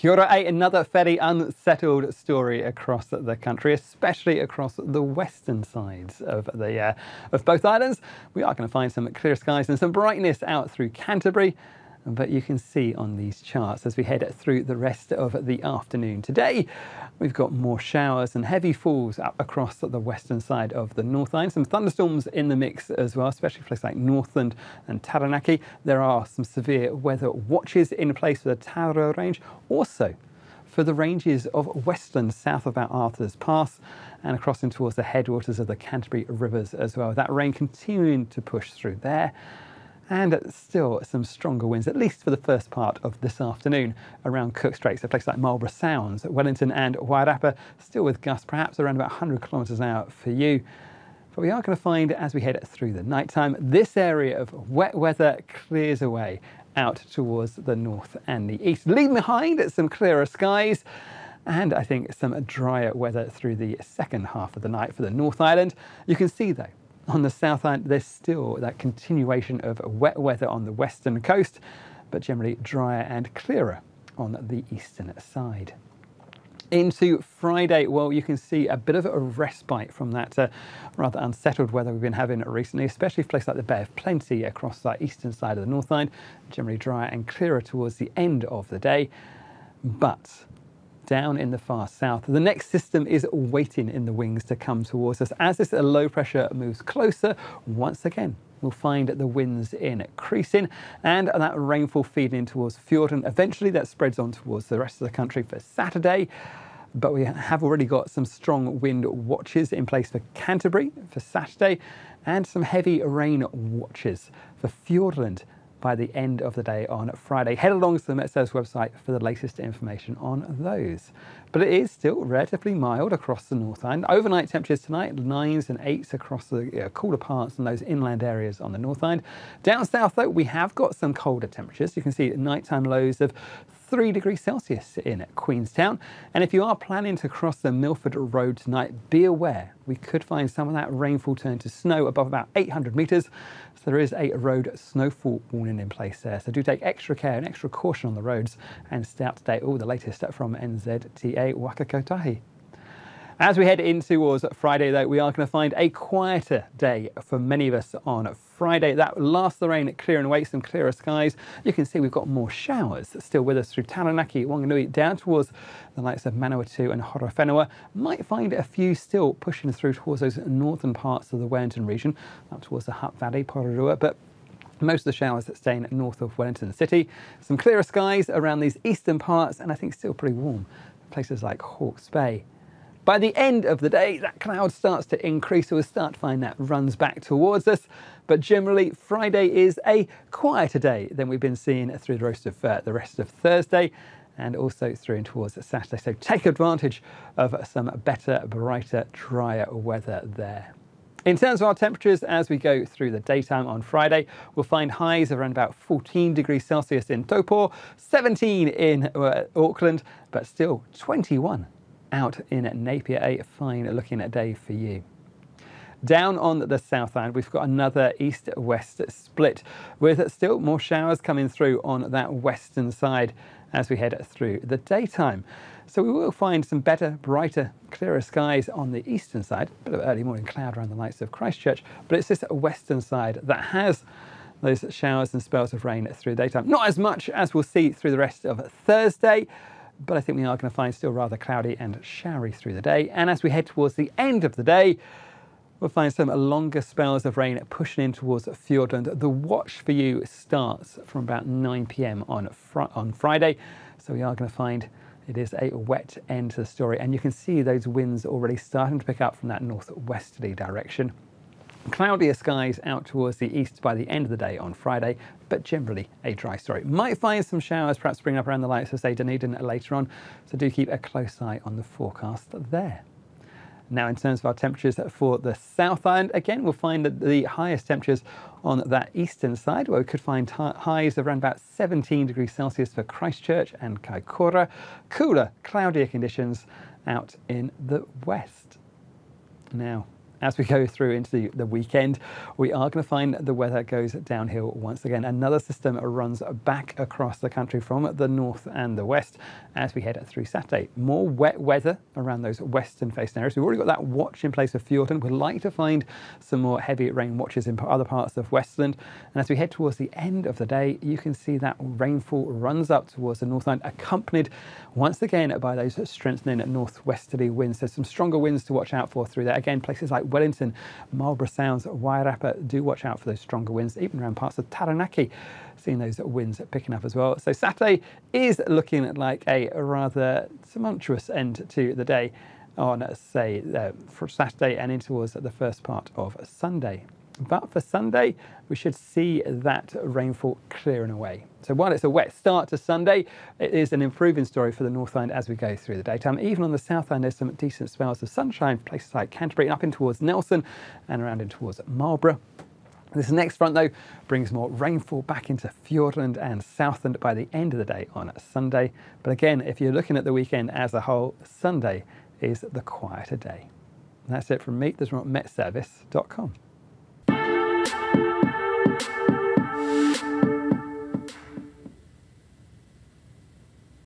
Kia ora, another fairly unsettled story across the country, especially across the western sides of both islands. We are going to find some clear skies and some brightness out through Canterbury, but you can see on these charts as we head through the rest of the afternoon today, we've got more showers and heavy falls up across the western side of the North Island. Some thunderstorms in the mix as well, especially places like Northland and Taranaki. There are some severe weather watches in place for the Tauro range, also for the ranges of Westland south of Mount Arthur's Pass and across in towards the headwaters of the Canterbury rivers as well. That rain continuing to push through there. And still some stronger winds, at least for the first part of this afternoon, around Cook Strait. So places like Marlborough Sounds, Wellington and Wairarapa, still with gusts perhaps around about 100 kilometres an hour for you. But we are going to find, as we head through the night time, this area of wet weather clears away out towards the north and the east, leaving behind some clearer skies and I think some drier weather through the second half of the night for the North Island. You can see, though, on the South Island, there's still that continuation of wet weather on the western coast, but generally drier and clearer on the eastern side. Into Friday, well, you can see a bit of a respite from that rather unsettled weather we've been having recently, especially places like the Bay of Plenty across the eastern side of the North Island, generally drier and clearer towards the end of the day. But down in the far south, the next system is waiting in the wings to come towards us. As this low pressure moves closer, once again, we'll find the winds increasing and that rainfall feeding towards Fiordland. Eventually that spreads on towards the rest of the country for Saturday. But we have already got some strong wind watches in place for Canterbury for Saturday and some heavy rain watches for Fiordland by the end of the day on Friday. Head along to the Met Service website for the latest information on those. But it is still relatively mild across the North Island. Overnight temperatures tonight, 9s and 8s across the cooler parts and those inland areas on the North Island. Down south, though, we have got some colder temperatures. You can see nighttime lows of 3 degrees Celsius in Queenstown. And if you are planning to cross the Milford Road tonight, be aware we could find some of that rainfall turn to snow above about 800 metres. So there is a road snowfall warning in place there. So do take extra care and extra caution on the roads and stay up to date all the latest from NZTA Wakakotahi. As we head in towards Friday, though, we are going to find a quieter day for many of us on Friday. That last the rain clearing away, some clearer skies. You can see we've got more showers still with us through Taranaki, Wanganui, down towards the likes of Manawatu and Horowhenua. Might find a few still pushing through towards those northern parts of the Wellington region, up towards the Hutt Valley, Porirua, but most of the showers staying north of Wellington City. Some clearer skies around these eastern parts, and I think still pretty warm. Places like Hawke's Bay. By the end of the day, that cloud starts to increase, so we'll start to find that runs back towards us. But generally, Friday is a quieter day than we've been seeing through the rest of Thursday and also through and towards Saturday. So take advantage of some better, brighter, drier weather there. In terms of our temperatures, as we go through the daytime on Friday, we'll find highs of around about 14 degrees Celsius in Taupo, 17 in Auckland, but still 21 out in Napier. A fine looking day for you. Down on the South Island, we've got another east-west split with still more showers coming through on that western side as we head through the daytime. So we will find some better, brighter, clearer skies on the eastern side. A bit of early morning cloud around the lights of Christchurch, but it's this western side that has those showers and spells of rain through the daytime. Not as much as we'll see through the rest of Thursday, but I think we are going to find still rather cloudy and showery through the day. And as we head towards the end of the day, we'll find some longer spells of rain pushing in towards Fiordland. The watch for you starts from about 9 p.m. on Friday. So we are going to find it is a wet end to the story. And you can see those winds already starting to pick up from that northwesterly direction. Cloudier skies out towards the east by the end of the day on Friday, but generally a dry story. Might find some showers perhaps springing up around the likes of, say, Dunedin later on, so do keep a close eye on the forecast there. Now, in terms of our temperatures for the South Island, again, we'll find that the highest temperatures on that eastern side, where we could find highs of around about 17 degrees Celsius for Christchurch and Kaikoura. Cooler, cloudier conditions out in the west. Now, As we go through into the weekend, we are going to find the weather goes downhill once again. Another system runs back across the country from the north and the west as we head through Saturday. More wet weather around those western facing areas. We've already got that watch in place for Fiordland. We'd like to find some more heavy rain watches in other parts of Westland. And as we head towards the end of the day, you can see that rainfall runs up towards the Northland, accompanied once again by those strengthening northwesterly winds. There's some stronger winds to watch out for through there. Again, places like Wellington, Marlborough Sounds, Wairarapa, do watch out for those stronger winds, even around parts of Taranaki, seeing those winds picking up as well. So Saturday is looking like a rather tumultuous end to the day on, say, for Saturday and into towards the first part of Sunday. But for Sunday, we should see that rainfall clearing away. So while it's a wet start to Sunday, it is an improving story for the Northland as we go through the daytime. Even on the Southland, there's some decent spells of sunshine, places like Canterbury, up in towards Nelson and around in towards Marlborough. This next front, though, brings more rainfall back into Fiordland and Southland by the end of the day on Sunday. But again, if you're looking at the weekend as a whole, Sunday is the quieter day. And that's it from me. This is from metservice.com.